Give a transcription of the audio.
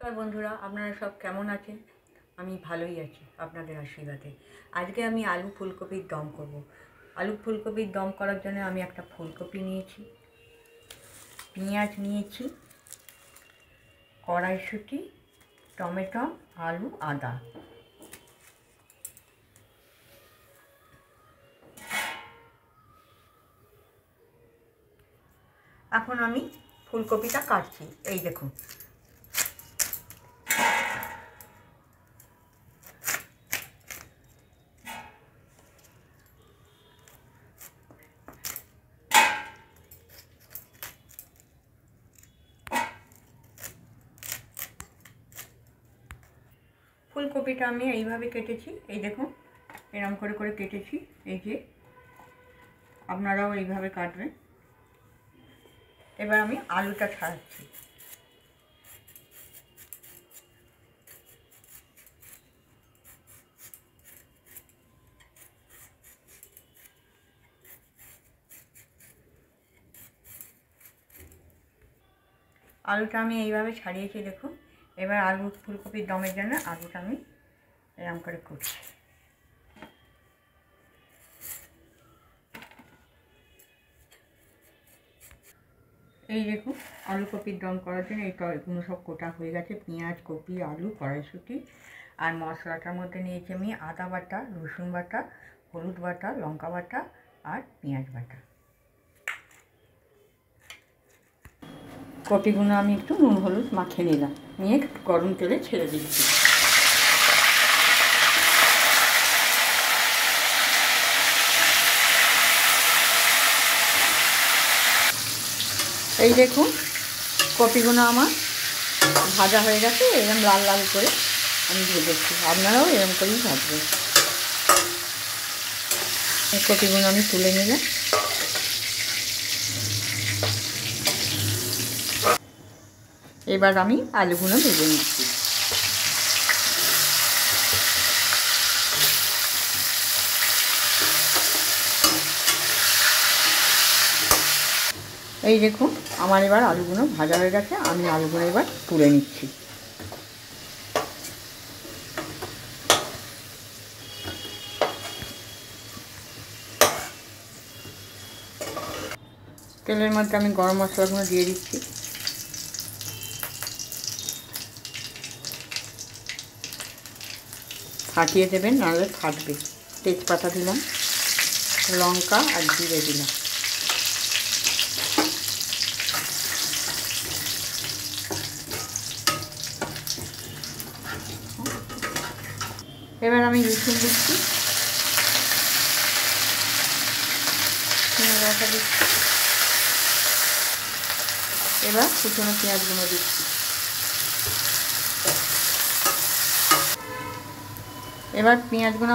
নমস্কার বন্ধুরা, আপনারা সব কেমন আছেন? আমি ভালোই আছি আপনাদের আশীর্বাদে। আজকে আমি আলু ফুলকপির দম করব। আলু ফুলকপির দম করার জন্য আমি একটা ফুলকপি নিয়েছি, পেঁয়াজ নিয়েছি, কড়াইশুঁটি, টমেটো, আলু, আদা। এখন আমি ফুলকপিটা কাটছি। এই দেখুন, ফুলকপিটা আমি এইভাবে কেটেছি। এই দেখুন, এরকম করে করে কেটেছি। এই যে, আপনারাও এইভাবে কাটবেন। এবার আমি আলুটা ছাড়াচ্ছি। আলুটা আমি এইভাবে ছাড়িয়েছি দেখুন। এবার আলু ফুলকপির দমের জন্য আলুটা আমি এরকম করে কুটছি। এই দেখুন, আলু কপির দম করার জন্য এই তরকারিগুলো সব কোটা হয়ে গেছে। পেঁয়াজ, কপি, আলু, কড়াইশুঁটি। আর মশলাটার মধ্যে নিয়েছি আমি আদা বাটা, রসুন বাটা, হলুদ বাটা, লঙ্কা বাটা আর পেঁয়াজ বাটা। কপিগুলো আমি একটু নুন হলুদ মাখিয়ে নিলাম, নিয়ে গরম তেলে ছেড়ে দিচ্ছি। এই দেখুন, কপিগুলো আমার ভাজা হয়ে গেছে। এরকম লাল লাল করে আমি ভেজেছি, আপনারাও এরকম করেই ভাজবেন। এই কপিগুলো আমি তুলে নিলাম। এবার আমি আলুগুলো ভেজে নিচ্ছি। এই দেখুন, আমার এবার আলুগুলো ভাজা হয়ে গেছে। আমি আলুগুলো এবার তুলে নিচ্ছি। তেলের মধ্যে আমি গরম মশলাগুলো দিয়ে দিচ্ছি। ফাটিয়ে দেবেন, নাহলে ফাটবে। তেজপাতা দিলাম, লঙ্কা আর জিরে দিলাম। এবার আমি রসুন দিচ্ছি, দিচ্ছি। এবার কুচনো পেঁয়াজগুলো দিচ্ছি। এবার পেঁয়াজগুলো